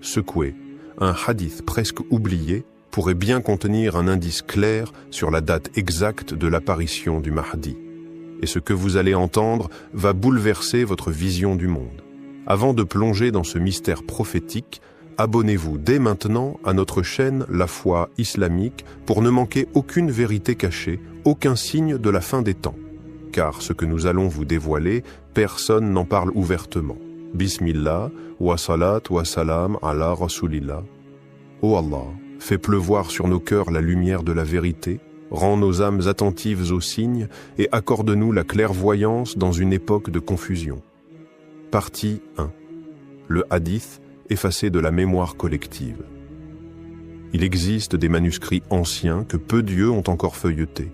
secoué, un hadith presque oublié pourrait bien contenir un indice clair sur la date exacte de l'apparition du Mahdi. Et ce que vous allez entendre va bouleverser votre vision du monde. Avant de plonger dans ce mystère prophétique, abonnez-vous dès maintenant à notre chaîne La Foi Islamique pour ne manquer aucune vérité cachée, aucun signe de la fin des temps. Car ce que nous allons vous dévoiler, personne n'en parle ouvertement. Bismillah, wa salat wa salam ala rasulillah. Ô Allah, fais pleuvoir sur nos cœurs la lumière de la vérité, rends nos âmes attentives aux signes et accorde-nous la clairvoyance dans une époque de confusion. Partie 1. Le hadith effacé de la mémoire collective. Il existe des manuscrits anciens que peu d'yeux ont encore feuilletés.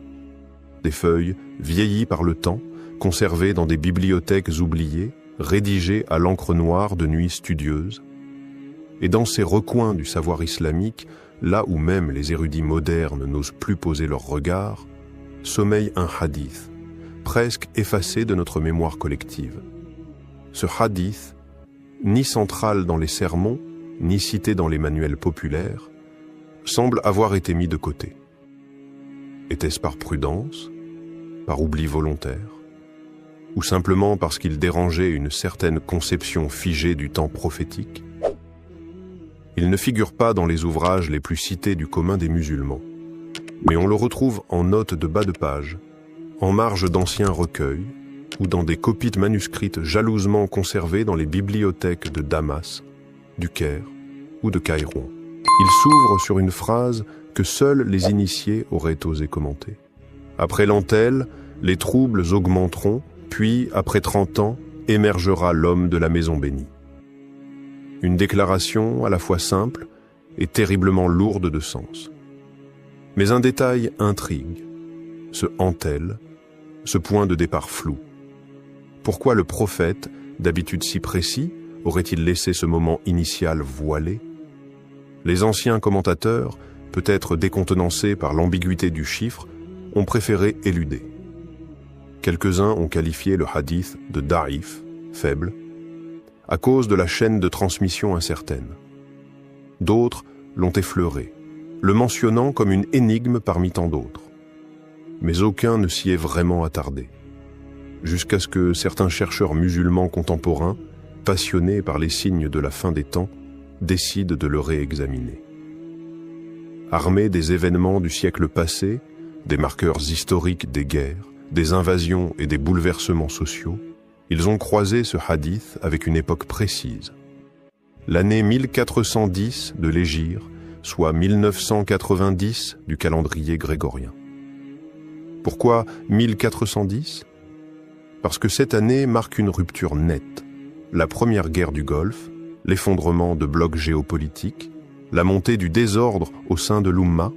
Des feuilles vieillies par le temps, conservées dans des bibliothèques oubliées, rédigées à l'encre noire de nuits studieuses. Et dans ces recoins du savoir islamique, là où même les érudits modernes n'osent plus poser leur regard, sommeille un hadith, presque effacé de notre mémoire collective. Ce hadith, ni central dans les sermons, ni cité dans les manuels populaires, semble avoir été mis de côté. Était-ce par prudence, par oubli volontaire, ou simplement parce qu'il dérangeait une certaine conception figée du temps prophétique? Il ne figure pas dans les ouvrages les plus cités du commun des musulmans, mais on le retrouve en notes de bas de page, en marge d'anciens recueils, ou dans des copies manuscrites jalousement conservées dans les bibliothèques de Damas, du Caire ou de Kairouan. Il s'ouvre sur une phrase que seuls les initiés auraient osé commenter. Après l'antelle, les troubles augmenteront, puis, après 30 ans, émergera l'homme de la maison bénie. Une déclaration à la fois simple et terriblement lourde de sens. Mais un détail intrigue, ce antelle, ce point de départ flou. Pourquoi le prophète, d'habitude si précis, aurait-il laissé ce moment initial voilé? Les anciens commentateurs, peut-être décontenancés par l'ambiguïté du chiffre, ont préféré éluder. Quelques-uns ont qualifié le hadith de da'if, faible, à cause de la chaîne de transmission incertaine. D'autres l'ont effleuré, le mentionnant comme une énigme parmi tant d'autres. Mais aucun ne s'y est vraiment attardé, jusqu'à ce que certains chercheurs musulmans contemporains, passionnés par les signes de la fin des temps, décident de le réexaminer. Armés des événements du siècle passé, des marqueurs historiques des guerres, des invasions et des bouleversements sociaux, ils ont croisé ce hadith avec une époque précise. L'année 1410 de l'Hégire, soit 1990 du calendrier grégorien. Pourquoi 1410 ? Parce que cette année marque une rupture nette. La première guerre du Golfe, l'effondrement de blocs géopolitiques, la montée du désordre au sein de l'Oumma,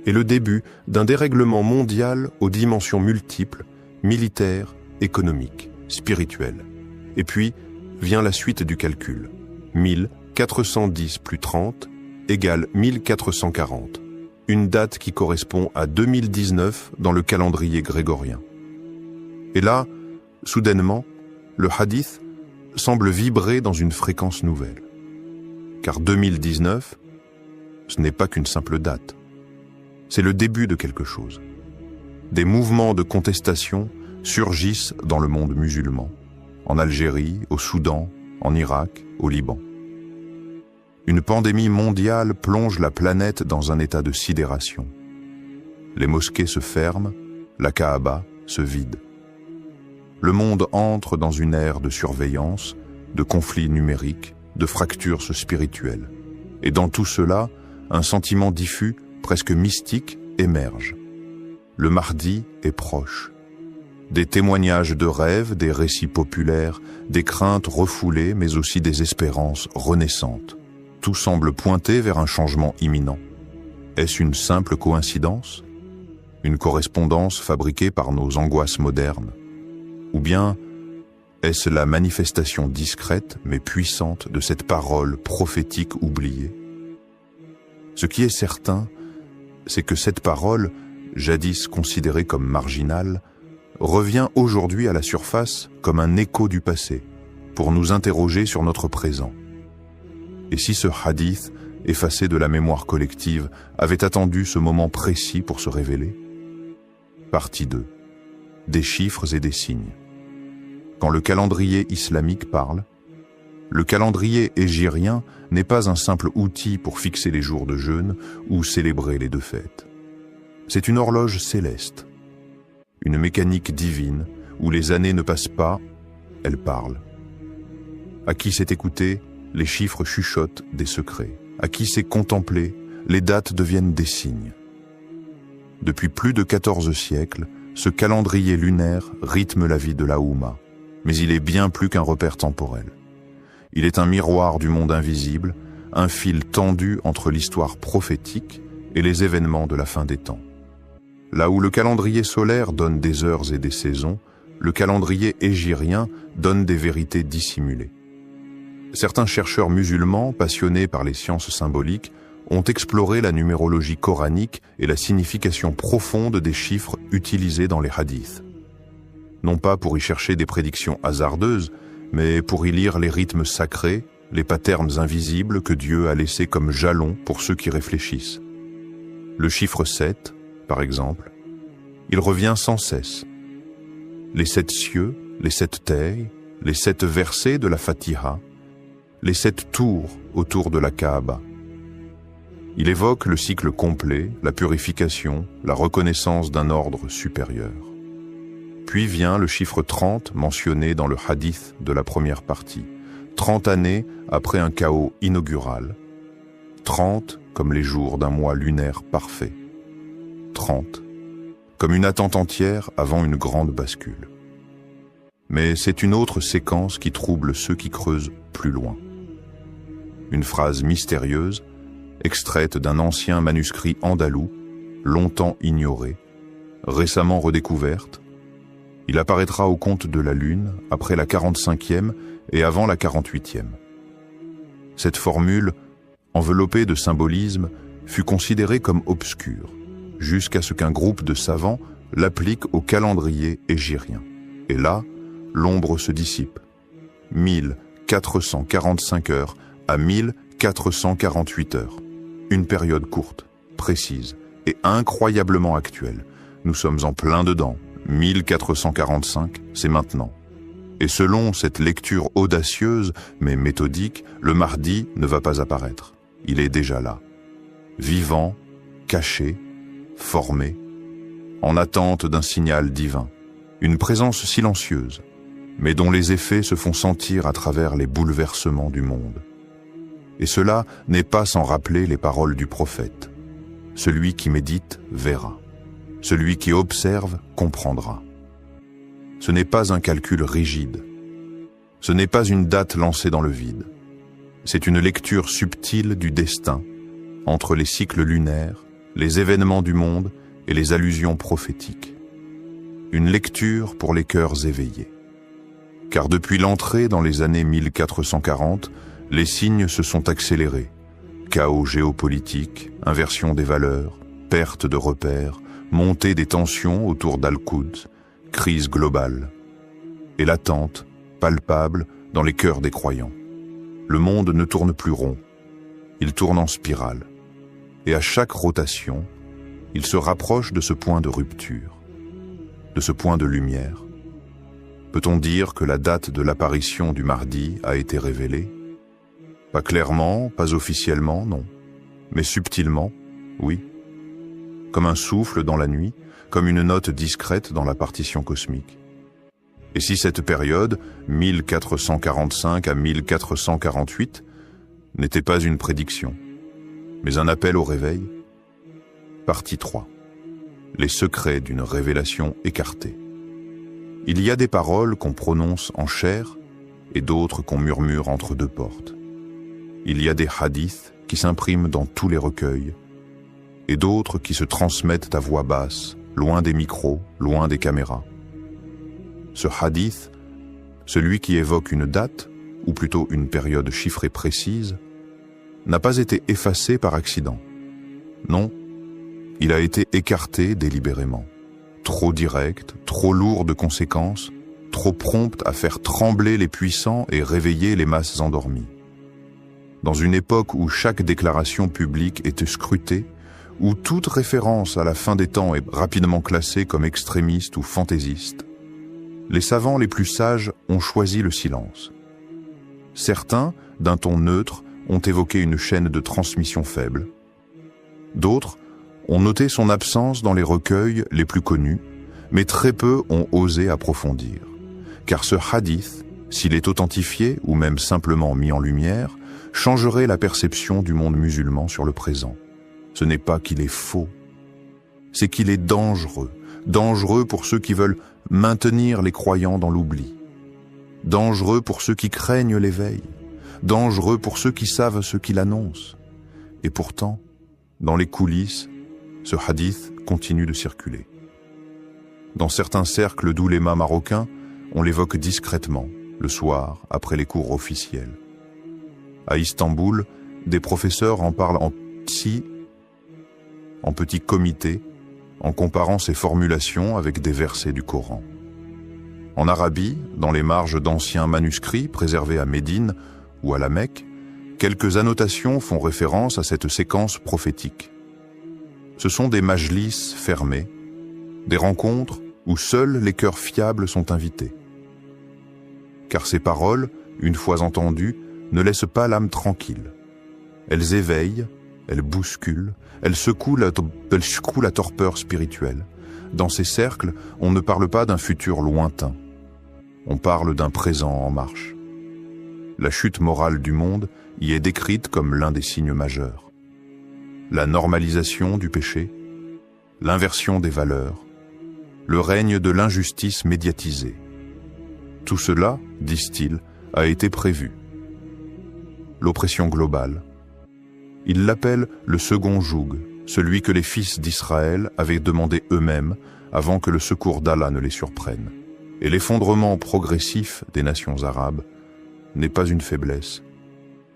et le début d'un dérèglement mondial aux dimensions multiples, militaires, économiques, spirituelles. Et puis vient la suite du calcul. 1410 plus 30 égale 1440. Une date qui correspond à 2019 dans le calendrier grégorien. Et là, soudainement, le hadith semble vibrer dans une fréquence nouvelle. Car 2019, ce n'est pas qu'une simple date. C'est le début de quelque chose. Des mouvements de contestation surgissent dans le monde musulman, en Algérie, au Soudan, en Irak, au Liban. Une pandémie mondiale plonge la planète dans un état de sidération. Les mosquées se ferment, la Kaaba se vide. Le monde entre dans une ère de surveillance, de conflits numériques, de fractures spirituelles. Et dans tout cela, un sentiment diffus, presque mystique, émerge. Le Mahdi est proche. Des témoignages de rêves, des récits populaires, des craintes refoulées, mais aussi des espérances renaissantes. Tout semble pointer vers un changement imminent. Est-ce une simple coïncidence? Une correspondance fabriquée par nos angoisses modernes? Ou bien est-ce la manifestation discrète mais puissante de cette parole prophétique oubliée? Ce qui est certain, c'est que cette parole, jadis considérée comme marginale, revient aujourd'hui à la surface comme un écho du passé, pour nous interroger sur notre présent. Et si ce hadith, effacé de la mémoire collective, avait attendu ce moment précis pour se révéler? Partie 2. Des chiffres et des signes. Quand le calendrier islamique parle, le calendrier hégirien n'est pas un simple outil pour fixer les jours de jeûne ou célébrer les deux fêtes. C'est une horloge céleste, une mécanique divine où les années ne passent pas, elles parlent. À qui s'est écouté, les chiffres chuchotent des secrets. À qui s'est contemplé, les dates deviennent des signes. Depuis plus de 14 siècles, ce calendrier lunaire rythme la vie de la Oumma, mais il est bien plus qu'un repère temporel. Il est un miroir du monde invisible, un fil tendu entre l'histoire prophétique et les événements de la fin des temps. Là où le calendrier solaire donne des heures et des saisons, le calendrier hégirien donne des vérités dissimulées. Certains chercheurs musulmans, passionnés par les sciences symboliques, ont exploré la numérologie coranique et la signification profonde des chiffres utilisés dans les hadiths. Non pas pour y chercher des prédictions hasardeuses, mais pour y lire les rythmes sacrés, les patterns invisibles que Dieu a laissés comme jalons pour ceux qui réfléchissent. Le chiffre 7, par exemple, il revient sans cesse. Les 7 cieux, les 7 terres, les 7 versets de la Fatiha, les 7 tours autour de la Kaaba. Il évoque le cycle complet, la purification, la reconnaissance d'un ordre supérieur. Puis vient le chiffre 30 mentionné dans le hadith de la première partie. 30 années après un chaos inaugural. 30 comme les jours d'un mois lunaire parfait. 30 comme une attente entière avant une grande bascule. Mais c'est une autre séquence qui trouble ceux qui creusent plus loin. Une phrase mystérieuse, extraite d'un ancien manuscrit andalou, longtemps ignoré, récemment redécouverte. Il apparaîtra au compte de la Lune après la 45e et avant la 48e. Cette formule, enveloppée de symbolisme, fut considérée comme obscure, jusqu'à ce qu'un groupe de savants l'applique au calendrier hégirien. Et là, l'ombre se dissipe. 1445 heures à 1448 heures. Une période courte, précise et incroyablement actuelle. Nous sommes en plein dedans. 1445, c'est maintenant. Et selon cette lecture audacieuse mais méthodique, le Mahdi ne va pas apparaître. Il est déjà là. Vivant, caché, formé, en attente d'un signal divin. Une présence silencieuse, mais dont les effets se font sentir à travers les bouleversements du monde. Et cela n'est pas sans rappeler les paroles du prophète. Celui qui médite verra. Celui qui observe comprendra. Ce n'est pas un calcul rigide. Ce n'est pas une date lancée dans le vide. C'est une lecture subtile du destin, entre les cycles lunaires, les événements du monde et les allusions prophétiques. Une lecture pour les cœurs éveillés. Car depuis l'entrée dans les années 1440, les signes se sont accélérés. Chaos géopolitique, inversion des valeurs, perte de repères, montée des tensions autour d'Al-Quds, crise globale. Et l'attente, palpable dans les cœurs des croyants. Le monde ne tourne plus rond, il tourne en spirale. Et à chaque rotation, il se rapproche de ce point de rupture, de ce point de lumière. Peut-on dire que la date de l'apparition du Mahdi a été révélée? Pas clairement, pas officiellement, non. Mais subtilement, oui. Comme un souffle dans la nuit, comme une note discrète dans la partition cosmique. Et si cette période, 1445 à 1448, n'était pas une prédiction, mais un appel au réveil? Partie 3. Les secrets d'une révélation écartée. Il y a des paroles qu'on prononce en chair et d'autres qu'on murmure entre deux portes. Il y a des hadiths qui s'impriment dans tous les recueils et d'autres qui se transmettent à voix basse, loin des micros, loin des caméras. Ce hadith, celui qui évoque une date, ou plutôt une période chiffrée précise, n'a pas été effacé par accident. Non, il a été écarté délibérément. Trop direct, trop lourd de conséquences, trop prompt à faire trembler les puissants et réveiller les masses endormies. dans une époque où chaque déclaration publique était scrutée, où toute référence à la fin des temps est rapidement classée comme extrémiste ou fantaisiste, les savants les plus sages ont choisi le silence. Certains, d'un ton neutre, ont évoqué une chaîne de transmission faible. D'autres ont noté son absence dans les recueils les plus connus, mais très peu ont osé approfondir. Car ce hadith, s'il est authentifié ou même simplement mis en lumière, changerait la perception du monde musulman sur le présent. Ce n'est pas qu'il est faux, c'est qu'il est dangereux. Dangereux pour ceux qui veulent maintenir les croyants dans l'oubli. Dangereux pour ceux qui craignent l'éveil. Dangereux pour ceux qui savent ce qu'il annonce. Et pourtant, dans les coulisses, ce hadith continue de circuler. Dans certains cercles d'oulémas marocains, on l'évoque discrètement, le soir, après les cours officiels. À Istanbul, des professeurs en parlent en petit comité, en comparant ces formulations avec des versets du Coran. En Arabie, dans les marges d'anciens manuscrits préservés à Médine ou à la Mecque, quelques annotations font référence à cette séquence prophétique. Ce sont des majlis fermés, des rencontres où seuls les cœurs fiables sont invités. Car ces paroles, une fois entendues, ne laissent pas l'âme tranquille. Elles éveillent, elles bousculent, elles secouent la torpeur spirituelle. Dans ces cercles, on ne parle pas d'un futur lointain. On parle d'un présent en marche. La chute morale du monde y est décrite comme l'un des signes majeurs. La normalisation du péché, l'inversion des valeurs, le règne de l'injustice médiatisée. Tout cela, disent-ils, a été prévu. L'oppression globale. Ils l'appellent le second joug, celui que les fils d'Israël avaient demandé eux-mêmes avant que le secours d'Allah ne les surprenne. Et l'effondrement progressif des nations arabes n'est pas une faiblesse.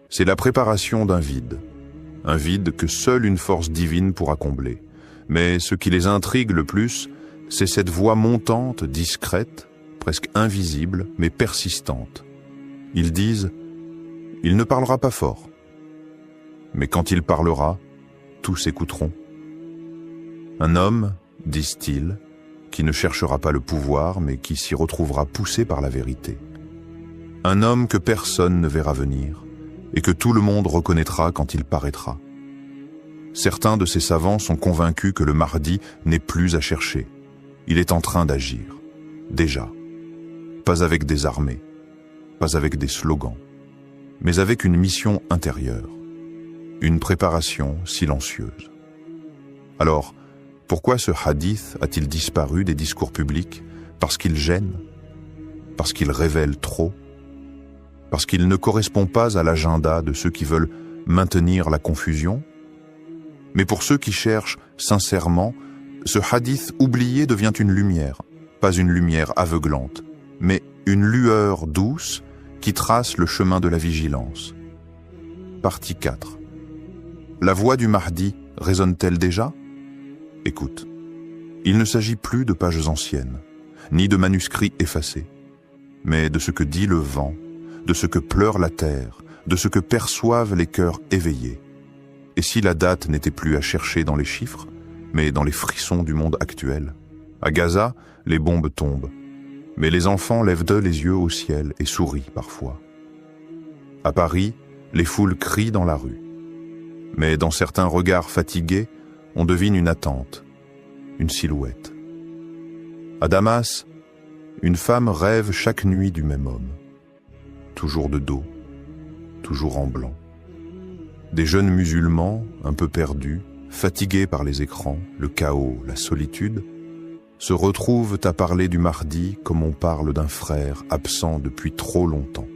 C'est la préparation d'un vide. Un vide que seule une force divine pourra combler. Mais ce qui les intrigue le plus, c'est cette voix montante, discrète, presque invisible, mais persistante. Ils disent « Il ne parlera pas fort. » Mais quand il parlera, tous écouteront. Un homme, disent-ils, qui ne cherchera pas le pouvoir, mais qui s'y retrouvera poussé par la vérité. Un homme que personne ne verra venir, et que tout le monde reconnaîtra quand il paraîtra. Certains de ces savants sont convaincus que le Mahdi n'est plus à chercher. Il est en train d'agir. Déjà. Pas avec des armées, pas avec des slogans, mais avec une mission intérieure. Une préparation silencieuse. Alors, pourquoi ce hadith a-t-il disparu des discours publics? Parce qu'il gêne? Parce qu'il révèle trop? Parce qu'il ne correspond pas à l'agenda de ceux qui veulent maintenir la confusion? Mais pour ceux qui cherchent sincèrement, ce hadith oublié devient une lumière, pas une lumière aveuglante, mais une lueur douce qui trace le chemin de la vigilance. Partie 4. La voix du Mahdi résonne-t-elle déjà? Écoute, il ne s'agit plus de pages anciennes, ni de manuscrits effacés, mais de ce que dit le vent, de ce que pleure la terre, de ce que perçoivent les cœurs éveillés. Et si la date n'était plus à chercher dans les chiffres, mais dans les frissons du monde actuel? À Gaza, les bombes tombent, mais les enfants lèvent d'eux les yeux au ciel et sourient parfois. À Paris, les foules crient dans la rue. Mais dans certains regards fatigués, on devine une attente, une silhouette. À Damas, une femme rêve chaque nuit du même homme. Toujours de dos, toujours en blanc. Des jeunes musulmans, un peu perdus, fatigués par les écrans, le chaos, la solitude, se retrouvent à parler du Mahdi comme on parle d'un frère absent depuis trop longtemps.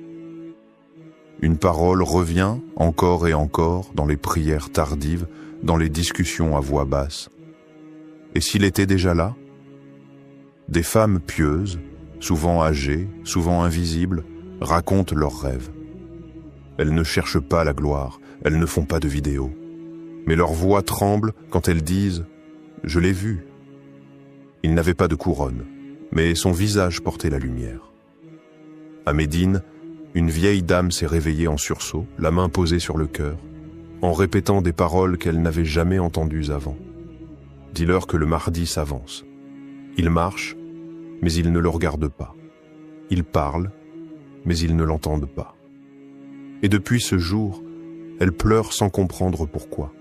Une parole revient encore et encore dans les prières tardives, dans les discussions à voix basse. Et s'il était déjà là? Des femmes pieuses, souvent âgées, souvent invisibles, racontent leurs rêves. Elles ne cherchent pas la gloire, elles ne font pas de vidéos. Mais leur voix tremble quand elles disent « Je l'ai vu ». Il n'avait pas de couronne, mais son visage portait la lumière. À Médine, une vieille dame s'est réveillée en sursaut, la main posée sur le cœur, en répétant des paroles qu'elle n'avait jamais entendues avant. Dis-leur que le Mahdi s'avance. Il marche, mais ils ne le regardent pas. Il parle, mais ils ne l'entendent pas. Et depuis ce jour, elle pleure sans comprendre pourquoi.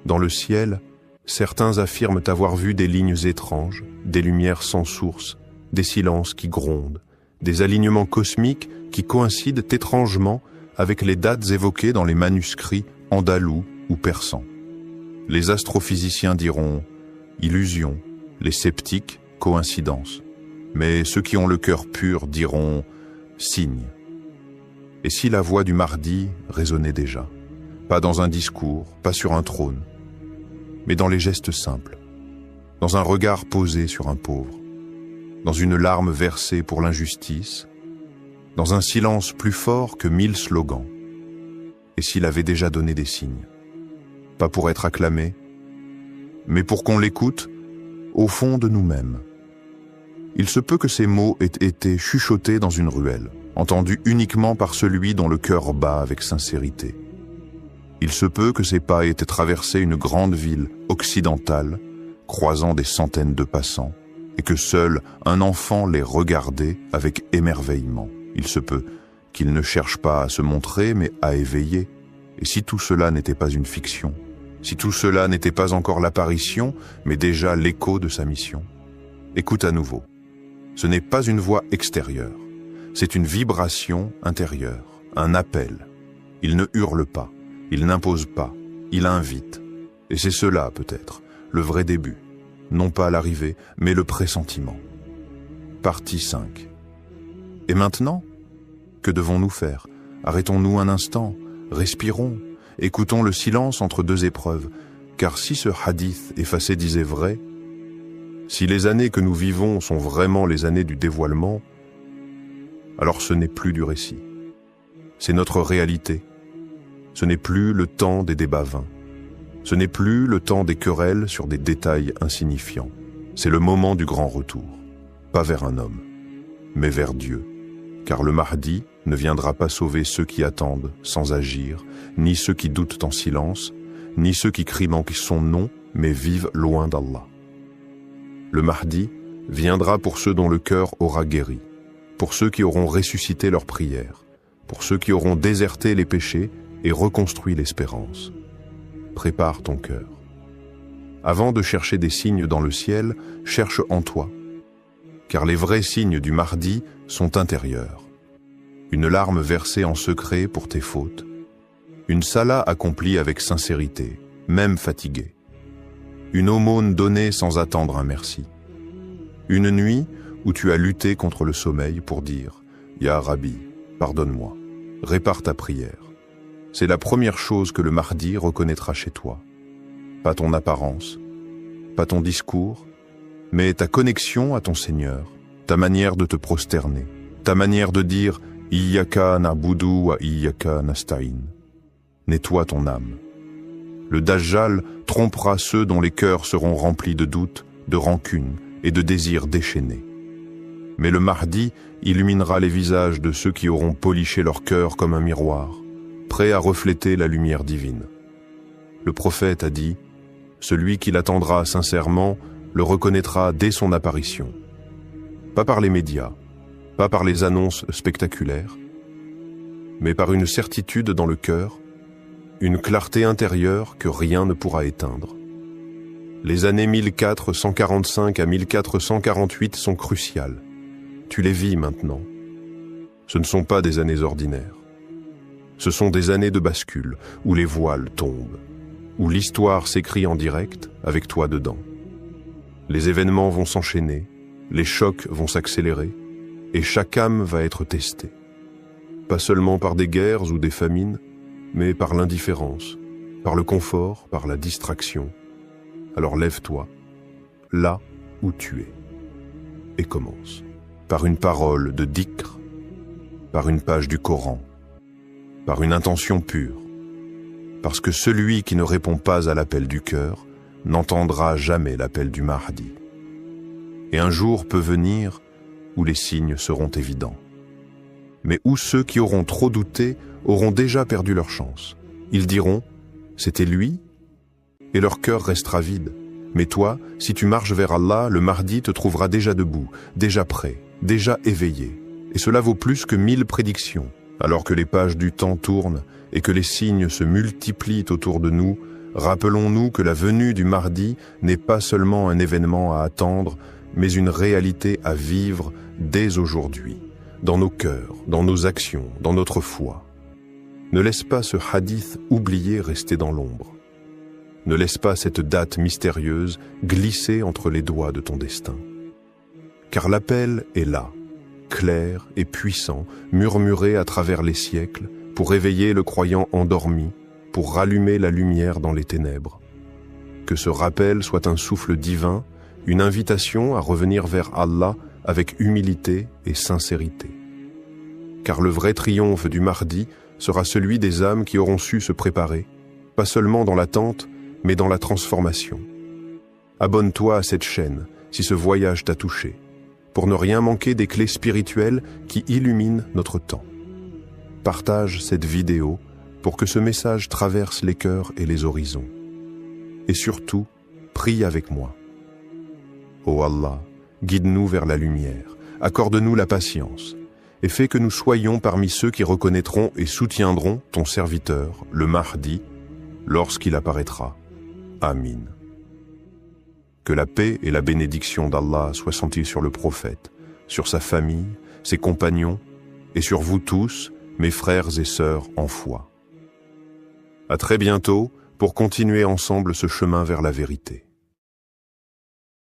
Dans le ciel, certains affirment avoir vu des lignes étranges, des lumières sans source, des silences qui grondent, des alignements cosmiques qui coïncident étrangement avec les dates évoquées dans les manuscrits andalous ou persans. Les astrophysiciens diront « illusion », les sceptiques « coïncidence », mais ceux qui ont le cœur pur diront « signe ». Et si la voix du Mahdi résonnait déjà, pas dans un discours, pas sur un trône, mais dans les gestes simples, dans un regard posé sur un pauvre, dans une larme versée pour l'injustice, dans un silence plus fort que 1000 slogans. Et s'il avait déjà donné des signes, pas pour être acclamé, mais pour qu'on l'écoute au fond de nous-mêmes. Il se peut que ces mots aient été chuchotés dans une ruelle, entendus uniquement par celui dont le cœur bat avec sincérité. Il se peut que ces pas aient traversé une grande ville occidentale, croisant des centaines de passants, et que seul un enfant les regardait avec émerveillement. Il se peut qu'il ne cherche pas à se montrer, mais à éveiller. Et si tout cela n'était pas une fiction, si tout cela n'était pas encore l'apparition, mais déjà l'écho de sa mission, écoute à nouveau. Ce n'est pas une voix extérieure, c'est une vibration intérieure, un appel. Il ne hurle pas, il n'impose pas, il invite. Et c'est cela, peut-être, le vrai début. Non pas l'arrivée, mais le pressentiment. Partie 5. Et maintenant, que devons-nous faire? Arrêtons-nous un instant, respirons, écoutons le silence entre deux épreuves, car si ce hadith effacé disait vrai, si les années que nous vivons sont vraiment les années du dévoilement, alors ce n'est plus du récit. C'est notre réalité. Ce n'est plus le temps des débats vains. Ce n'est plus le temps des querelles sur des détails insignifiants. C'est le moment du grand retour. Pas vers un homme, mais vers Dieu. Car le Mahdi ne viendra pas sauver ceux qui attendent sans agir, ni ceux qui doutent en silence, ni ceux qui crient manquent son nom, mais vivent loin d'Allah. Le Mahdi viendra pour ceux dont le cœur aura guéri, pour ceux qui auront ressuscité leurs prières, pour ceux qui auront déserté les péchés et reconstruit l'espérance. Prépare ton cœur. Avant de chercher des signes dans le ciel, cherche en toi, car les vrais signes du Mahdi sont intérieurs. Une larme versée en secret pour tes fautes, une salat accomplie avec sincérité, même fatiguée, une aumône donnée sans attendre un merci, une nuit où tu as lutté contre le sommeil pour dire « Ya Rabbi, pardonne-moi, répare ta prière ». C'est la première chose que le Mahdi reconnaîtra chez toi. Pas ton apparence, pas ton discours, mais ta connexion à ton Seigneur, ta manière de te prosterner, ta manière de dire « Iyyaka na'budu wa iyyaka nasta'in ». Nettoie ton âme. Le Dajjal trompera ceux dont les cœurs seront remplis de doutes, de rancune et de désirs déchaînés. Mais le Mahdi illuminera les visages de ceux qui auront poliché leur cœur comme un miroir, prêt à refléter la lumière divine. Le prophète a dit « Celui qui l'attendra sincèrement le reconnaîtra dès son apparition. » Pas par les médias, pas par les annonces spectaculaires, mais par une certitude dans le cœur, une clarté intérieure que rien ne pourra éteindre. Les années 1445 à 1448 sont cruciales. Tu les vis maintenant. Ce ne sont pas des années ordinaires. Ce sont des années de bascule, où les voiles tombent, où l'histoire s'écrit en direct, avec toi dedans. Les événements vont s'enchaîner, les chocs vont s'accélérer, et chaque âme va être testée. Pas seulement par des guerres ou des famines, mais par l'indifférence, par le confort, par la distraction. Alors lève-toi, là où tu es, et commence. Par une parole de dhikr, par une page du Coran, par une intention pure, parce que celui qui ne répond pas à l'appel du cœur n'entendra jamais l'appel du Mahdi. Et un jour peut venir où les signes seront évidents. Mais où ceux qui auront trop douté auront déjà perdu leur chance. Ils diront « C'était lui ?» et leur cœur restera vide. Mais toi, si tu marches vers Allah, le Mahdi te trouvera déjà debout, déjà prêt, déjà éveillé. Et cela vaut plus que 1000 prédictions. Alors que les pages du temps tournent et que les signes se multiplient autour de nous, rappelons-nous que la venue du Mahdi n'est pas seulement un événement à attendre, mais une réalité à vivre dès aujourd'hui, dans nos cœurs, dans nos actions, dans notre foi. Ne laisse pas ce hadith oublié rester dans l'ombre. Ne laisse pas cette date mystérieuse glisser entre les doigts de ton destin. Car l'appel est là, clair et puissant, murmuré à travers les siècles, pour éveiller le croyant endormi, pour rallumer la lumière dans les ténèbres. Que ce rappel soit un souffle divin, une invitation à revenir vers Allah avec humilité et sincérité. Car le vrai triomphe du Mahdi sera celui des âmes qui auront su se préparer, pas seulement dans l'attente, mais dans la transformation. Abonne-toi à cette chaîne si ce voyage t'a touché, pour ne rien manquer des clés spirituelles qui illuminent notre temps. Partage cette vidéo pour que ce message traverse les cœurs et les horizons. Et surtout, prie avec moi. Ô Allah, guide-nous vers la lumière, accorde-nous la patience, et fais que nous soyons parmi ceux qui reconnaîtront et soutiendront ton serviteur, le Mahdi, lorsqu'il apparaîtra. Amin. Que la paix et la bénédiction d'Allah soient senties sur le prophète, sur sa famille, ses compagnons, et sur vous tous, mes frères et sœurs en foi. À très bientôt pour continuer ensemble ce chemin vers la vérité.